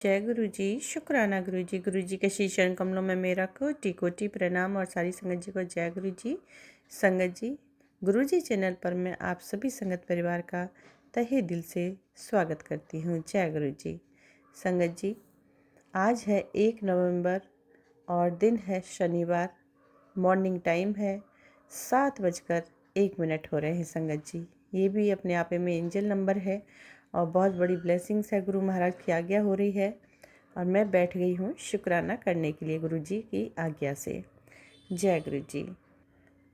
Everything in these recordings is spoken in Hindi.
जय गुरु जी। शुक्राना गुरु जी। गुरु जी के श्री चरण कमलों में मेरा कोटि कोटि प्रणाम और सारी संगत जी को जय गुरु जी। संगत जी, गुरु जी चैनल पर मैं आप सभी संगत परिवार का तहे दिल से स्वागत करती हूँ। जय गुरु जी। संगत जी, आज है 1 नवंबर और दिन है शनिवार। मॉर्निंग टाइम है 7:01 हो रहे हैं। संगत जी, ये भी अपने आप में एंजल नंबर है और बहुत बड़ी ब्लेसिंग्स है। गुरु महाराज की आज्ञा हो रही है और मैं बैठ गई हूँ शुक्राना करने के लिए गुरु जी की आज्ञा से। जय गुरु जी।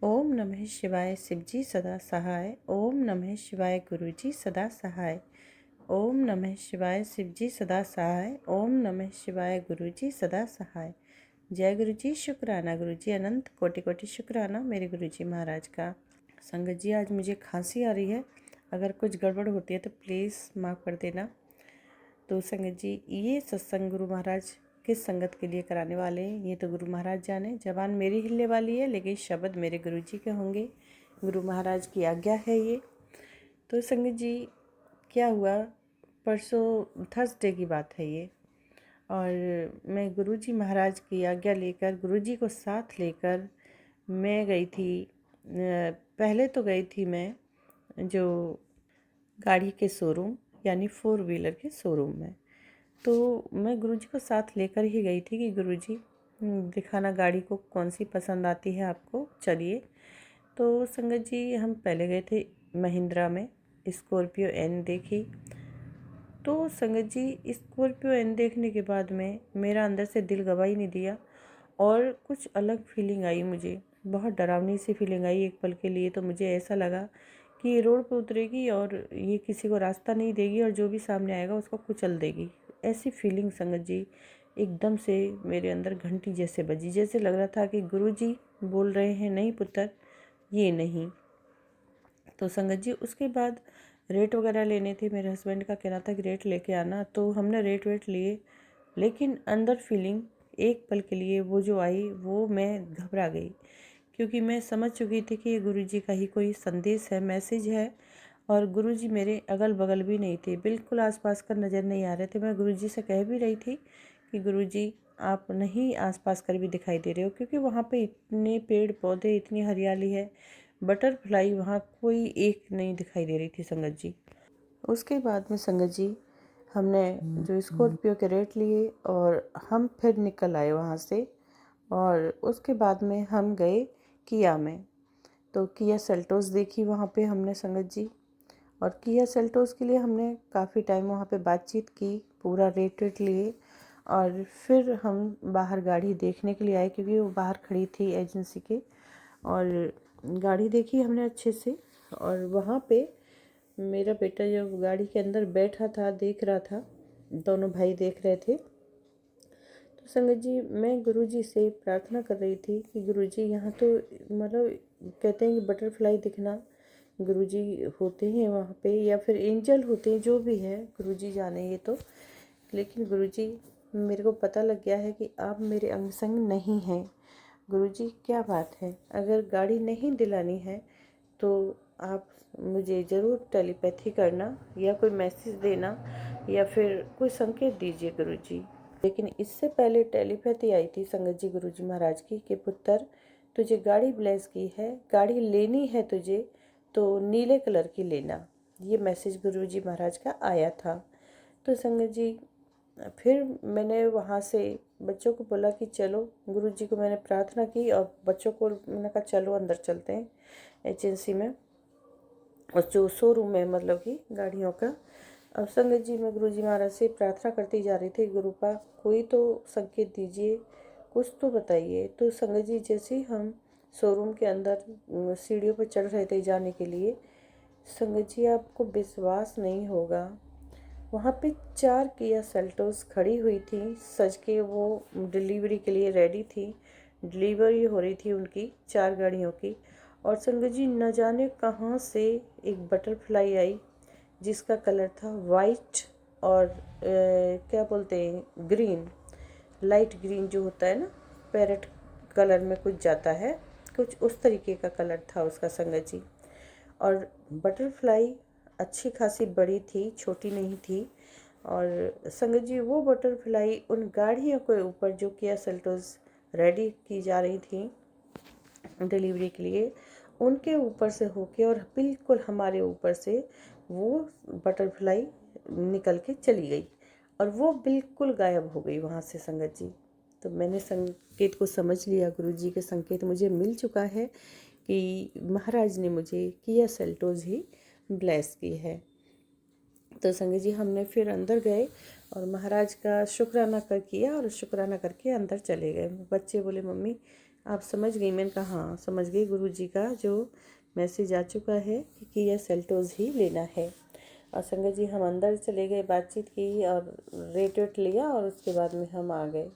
ओम नमः शिवाय। शिव जी सदा सहाय। ओम नमः शिवाय। गुरु जी सदा सहाय। ओम नमः शिवाय। शिव जी सदा सहाय। ओम नमः शिवाय। गुरु जी सदा सहाय। जय गुरु जी। शुक्राना गुरु जी। अनंत कोटि कोटि शुक्राना मेरे गुरु जी महाराज का। संगत जी, आज मुझे खांसी आ रही है। अगर कुछ गड़बड़ होती है तो प्लीज़ माफ़ कर देना। तो संगत जी, ये सत्संग गुरु महाराज किस संगत के लिए कराने वाले हैं ये तो गुरु महाराज जाने। जबान मेरी हिलने वाली है लेकिन शब्द मेरे गुरु जी के होंगे। गुरु महाराज की आज्ञा है ये। तो संगत जी, क्या हुआ, परसों थर्सडे की बात है ये, और मैं गुरु जी महाराज की आज्ञा लेकर, गुरु जी को साथ लेकर मैं गई थी। पहले तो गई थी मैं जो गाड़ी के शोरूम यानी 4 व्हीलर के शोरूम में। तो मैं गुरु जी को साथ लेकर ही गई थी कि गुरु जी दिखाना गाड़ी को कौन सी पसंद आती है आपको, चलिए। तो संगत जी, हम पहले गए थे महिंद्रा में, स्कॉर्पियो एन देखी। तो संगत जी, स्कॉर्पियो एन देखने के बाद में मेरा अंदर से दिल गवाही नहीं दिया और कुछ अलग फीलिंग आई मुझे। बहुत डरावनी सी फीलिंग आई एक पल के लिए। तो मुझे ऐसा लगा कि ये रोड पर उतरेगी और ये किसी को रास्ता नहीं देगी और जो भी सामने आएगा उसको कुचल देगी। ऐसी फीलिंग संगत जी एकदम से मेरे अंदर घंटी जैसे बजी। जैसे लग रहा था कि गुरु जी बोल रहे हैं, नहीं पुत्र, ये नहीं। तो संगत जी, उसके बाद रेट वगैरह लेने थे। मेरे हस्बैंड का कहना था कि रेट लेके आना, तो हमने रेट वेट लिए। लेकिन अंदर फीलिंग एक पल के लिए वो जो आई, वो मैं घबरा गई, क्योंकि मैं समझ चुकी थी कि ये गुरु जी का ही कोई संदेश है, मैसेज है। और गुरु जी मेरे अगल बगल भी नहीं थे, बिल्कुल आसपास का नज़र नहीं आ रहे थे। मैं गुरु जी से कह भी रही थी कि गुरु जी, आप नहीं आसपास कर भी दिखाई दे रहे हो, क्योंकि वहाँ पे इतने पेड़ पौधे, इतनी हरियाली है, बटरफ्लाई वहाँ कोई एक नहीं दिखाई दे रही थी संगत जी। उसके बाद में संगत जी, हमने जो स्कॉर्पियो के रेट लिए और हम फिर निकल आए वहाँ से। और उसके बाद में हम गए किया में। तो किया सेल्टोस देखी वहाँ पे हमने संगत जी। और किया सेल्टोस के लिए हमने काफ़ी टाइम वहाँ पे बातचीत की, पूरा रेट वेट लिए। और फिर हम बाहर गाड़ी देखने के लिए आए, क्योंकि वो बाहर खड़ी थी एजेंसी के। और गाड़ी देखी हमने अच्छे से। और वहाँ पे मेरा बेटा जब गाड़ी के अंदर बैठा था, देख रहा था, दोनों भाई देख रहे थे। तो संगत जी, मैं गुरुजी से प्रार्थना कर रही थी कि गुरुजी, यहाँ तो मतलब कहते हैं कि बटरफ्लाई दिखना गुरुजी होते हैं वहाँ पे, या फिर एंजल होते हैं, जो भी है गुरुजी जाने ये तो। लेकिन गुरुजी, मेरे को पता लग गया है कि आप मेरे अंग संग नहीं हैं। गुरुजी, क्या बात है? अगर गाड़ी नहीं दिलानी है तो आप मुझे ज़रूर टेलीपैथी करना या कोई मैसेज देना या फिर कोई संकेत दीजिए गुरुजी। लेकिन इससे पहले टेलीपैथी आई थी संगत जी गुरुजी महाराज की कि पुत्र, तुझे गाड़ी ब्लेस की है, गाड़ी लेनी है तुझे तो नीले कलर की लेना। ये मैसेज गुरुजी महाराज का आया था। तो संगत जी, फिर मैंने वहाँ से बच्चों को बोला कि चलो, गुरुजी को मैंने प्रार्थना की और बच्चों को मैंने कहा चलो अंदर चलते हैं एजेंसी में, और जो शोरूम है मतलब कि गाड़ियों का। अब संगत जी, मैं गुरुजी महाराज से प्रार्थना करती जा रही थी, गुरुपा कोई तो संकेत दीजिए, कुछ तो बताइए। तो संगत जी, जैसे ही हम शोरूम के अंदर सीढ़ियों पर चढ़ रहे थे जाने के लिए, संगत जी आपको विश्वास नहीं होगा, वहाँ पे 4 किया सेल्टोस खड़ी हुई थी सज के। वो डिलीवरी के लिए रेडी थी, डिलीवरी हो रही थी उनकी 4 गाड़ियों की। और संगत जी, न जाने कहाँ से एक बटरफ्लाई आई जिसका कलर था वाइट और क्या बोलते हैं, ग्रीन, लाइट ग्रीन जो होता है ना, पैरेट कलर में कुछ जाता है, कुछ उस तरीके का कलर था उसका संगत जी। और बटरफ्लाई अच्छी खासी बड़ी थी, छोटी नहीं थी। और संगत जी वो बटरफ्लाई उन गाड़ियों के ऊपर जो किया सेल्टोस रेडी की जा रही थी डिलीवरी के लिए, उनके ऊपर से होके और बिल्कुल हमारे ऊपर से वो बटरफ्लाई निकल के चली गई और वो बिल्कुल गायब हो गई वहाँ से संगत जी। तो मैंने संकेत को समझ लिया, गुरुजी के संकेत मुझे मिल चुका है कि महाराज ने मुझे किया सेल्टोस ही ब्लेस की है। तो संगत जी हमने फिर अंदर गए और महाराज का शुक्राना किया और शुक्राना करके अंदर चले गए। बच्चे बोले मम्मी आप समझ गई? मैंने कहा हाँ समझ गई, गुरुजी का जो मैसेज आ चुका है कि यह सेल्टोस ही लेना है। और संगत जी हम अंदर चले गए, बातचीत की और रेट वेट लिया और उसके बाद में हम आ गए।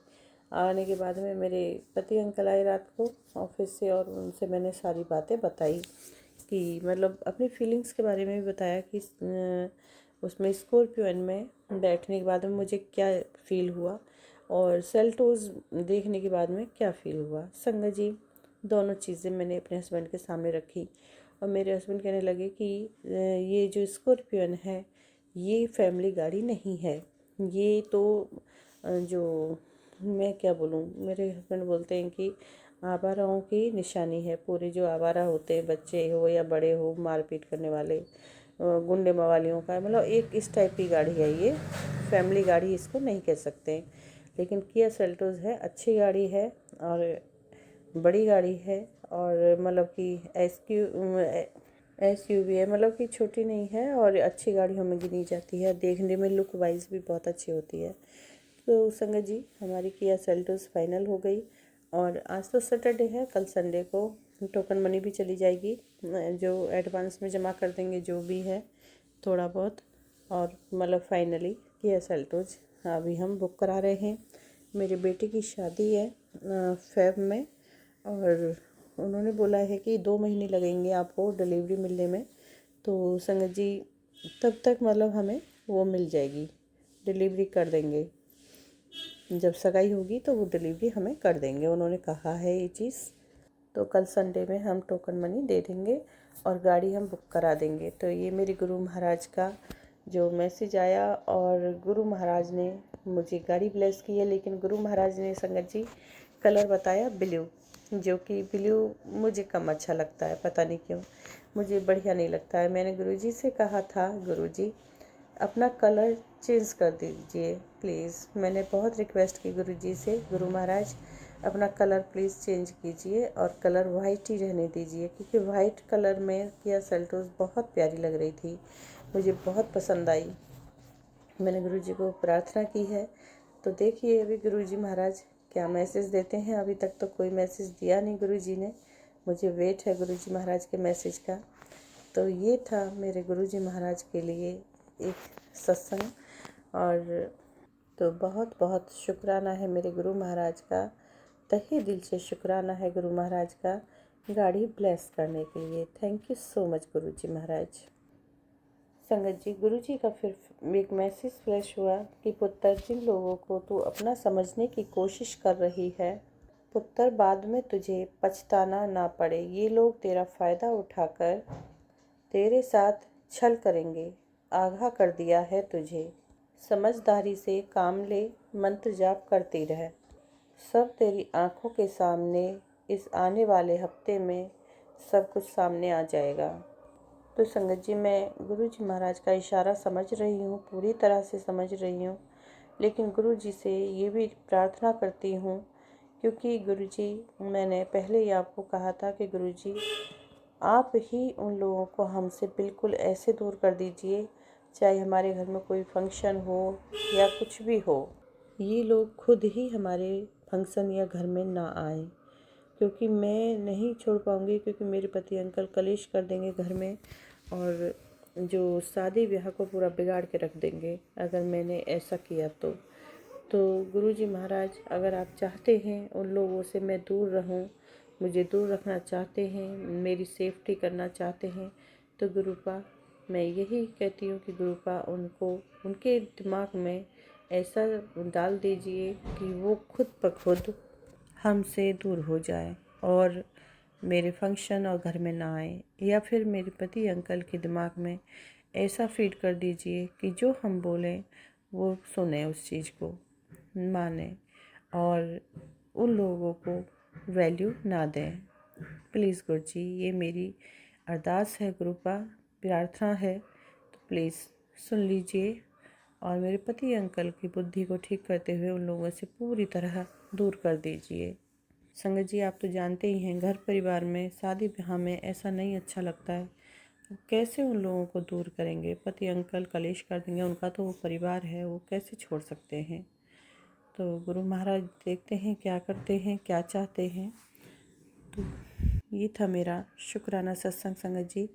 आने के बाद में मेरे पति अंकल आए रात को ऑफिस से और उनसे मैंने सारी बातें बताई कि मतलब अपनी फीलिंग्स के बारे में भी बताया कि उसमें स्कॉर्पियो में बैठने के बाद में मुझे क्या फ़ील हुआ और सेल्टोस देखने के बाद में क्या फ़ील हुआ। संगत जी दोनों चीज़ें मैंने अपने हस्बैंड के सामने रखी और मेरे हस्बैंड कहने लगे कि ये जो स्कॉर्पियो है ये फैमिली गाड़ी नहीं है, ये तो जो मैं क्या बोलूँ, मेरे हस्बैंड बोलते हैं कि आवाराओं की निशानी है। पूरे जो आवारा होते हैं, बच्चे हो या बड़े हो, मारपीट करने वाले गुंडे मवालियों का, मतलब एक इस टाइप की गाड़ी है ये, फैमिली गाड़ी इसको नहीं कह सकते। लेकिन किया सेल्टोस है, अच्छी गाड़ी है और बड़ी गाड़ी है और मतलब कि SUV है, मतलब कि छोटी नहीं है और अच्छी गाड़ियों में गिनी जाती है। देखने में लुक वाइज भी बहुत अच्छी होती है। तो संगत जी हमारी किया सेल्टोस फाइनल हो गई और आज तो सैटरडे है, कल संडे को टोकन मनी भी चली जाएगी, जो एडवांस में जमा कर देंगे जो भी है थोड़ा बहुत। और मतलब फाइनली किया सेल्टोस अभी हम बुक करा रहे हैं। मेरे बेटे की शादी है फेब में और उन्होंने बोला है कि 2 महीने लगेंगे आपको डिलीवरी मिलने में। तो संगत जी तब तक मतलब हमें वो मिल जाएगी, डिलीवरी कर देंगे। जब सगाई होगी तो वो डिलीवरी हमें कर देंगे, उन्होंने कहा है ये चीज़। तो कल संडे में हम टोकन मनी दे देंगे और गाड़ी हम बुक करा देंगे। तो ये मेरे गुरु महाराज का जो मैसेज आया और गुरु महाराज ने मुझे गाड़ी ब्लेस की है। लेकिन गुरु महाराज ने संगत जी कलर बताया ब्लू, जो कि ब्लू मुझे कम अच्छा लगता है, पता नहीं क्यों मुझे बढ़िया नहीं लगता है। मैंने गुरुजी से कहा था गुरुजी अपना कलर चेंज कर दीजिए प्लीज़। मैंने बहुत रिक्वेस्ट की गुरुजी से, गुरु महाराज अपना कलर प्लीज़ चेंज कीजिए और कलर वाइट ही रहने दीजिए, क्योंकि वाइट कलर में किया सेल्टोस बहुत प्यारी लग रही थी, मुझे बहुत पसंद आई। मैंने गुरुजी को प्रार्थना की है। तो देखिए अभी गुरुजी महाराज क्या मैसेज देते हैं। अभी तक तो कोई मैसेज दिया नहीं गुरुजी ने, मुझे वेट है गुरुजी महाराज के मैसेज का। तो ये था मेरे गुरुजी महाराज के लिए एक सत्संग और तो बहुत बहुत शुक्राना है मेरे गुरु महाराज का, तहे दिल से शुक्राना है गुरु महाराज का गाड़ी ब्लेस करने के लिए। थैंक यू सो मच गुरुजी महाराज। संगत जी गुरुजी का फिर एक मैसेज फ्लैश हुआ कि पुत्र जिन लोगों को तू अपना समझने की कोशिश कर रही है, पुत्र बाद में तुझे पछताना ना पड़े। ये लोग तेरा फ़ायदा उठाकर तेरे साथ छल करेंगे। आगाह कर दिया है तुझे, समझदारी से काम ले, मंत्र जाप करती रह। सब तेरी आंखों के सामने इस आने वाले हफ्ते में सब कुछ सामने आ जाएगा। तो संगत जी मैं गुरुजी महाराज का इशारा समझ रही हूँ, पूरी तरह से समझ रही हूँ। लेकिन गुरुजी से ये भी प्रार्थना करती हूँ, क्योंकि गुरुजी मैंने पहले ही आपको कहा था कि गुरुजी आप ही उन लोगों को हमसे बिल्कुल ऐसे दूर कर दीजिए, चाहे हमारे घर में कोई फंक्शन हो या कुछ भी हो, ये लोग खुद ही हमारे फंक्शन या घर में ना आए, क्योंकि मैं नहीं छोड़ पाऊँगी। क्योंकि मेरे पति अंकल कलेश कर देंगे घर में और जो शादी ब्याह को पूरा बिगाड़ के रख देंगे अगर मैंने ऐसा किया तो गुरुजी महाराज अगर आप चाहते हैं उन लोगों से मैं दूर रहूं, मुझे दूर रखना चाहते हैं, मेरी सेफ्टी करना चाहते हैं, तो गुरुपा मैं यही कहती हूँ कि गुरुपा उनको उनके दिमाग में ऐसा डाल दीजिए कि वो खुद ब खुद हमसे दूर हो जाए और मेरे फंक्शन और घर में ना आए। या फिर मेरे पति अंकल के दिमाग में ऐसा फीड कर दीजिए कि जो हम बोलें वो सुने, उस चीज़ को माने और उन लोगों को वैल्यू ना दें। प्लीज़ गुरु जी, ये मेरी अरदास है, गुरु का प्रार्थना है, तो प्लीज़ सुन लीजिए और मेरे पति अंकल की बुद्धि को ठीक करते हुए उन लोगों से पूरी तरह दूर कर दीजिए। संगत जी, आप तो जानते ही हैं, घर परिवार में शादी ब्याह में ऐसा नहीं अच्छा लगता है। कैसे उन लोगों को दूर करेंगे? पति अंकल कलेश कर देंगे, उनका तो वो परिवार है, वो कैसे छोड़ सकते हैं? तो गुरु महाराज देखते हैं क्या करते हैं, क्या चाहते हैं। तो ये था मेरा शुक्राना सत्संग। संगत जी,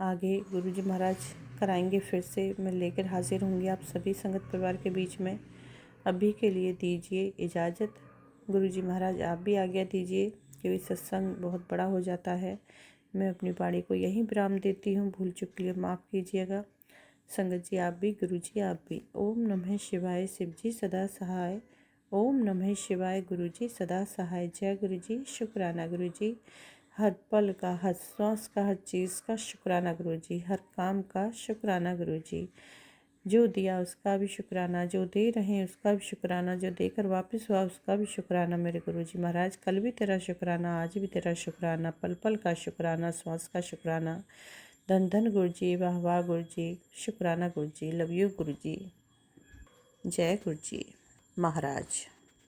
आगे गुरु जी महाराज कराएंगे, फिर से मैं लेकर हाजिर होंगी आप सभी संगत परिवार के बीच में। अभी के लिए दीजिए इजाज़त। गुरु जी महाराज आप भी आज्ञा दीजिए, क्योंकि सत्संग बहुत बड़ा हो जाता है। मैं अपनी वाणी को यहीं विराम देती हूँ, भूल चूक के लिए माफ़ कीजिएगा। संगत जी आप भी, गुरु जी आप भी। ओम नमः शिवाय। शिव जी सदा सहाय। ओम नमः शिवाय। गुरु जी सदा सहाय। जय गुरु जी। शुक्राना गुरु जी। हर पल का, हर सांस का, हर चीज़ का शुक्राना गुरु जी। हर काम का शुक्राना गुरु जी। जो दिया उसका भी शुक्राना, जो दे रहे हैं उसका भी शुक्राना, जो देकर वापस हुआ उसका भी शुक्राना मेरे गुरु जी महाराज। कल भी तेरा शुक्राना, आज भी तेरा शुक्राना, पल पल का शुक्राना, श्वास का शुक्राना। धन धन गुरु जी, वाह वाह गुरु जी, शुक्राना गुरु जी, लव यू गुरु जी। जय गुरु जी महाराज।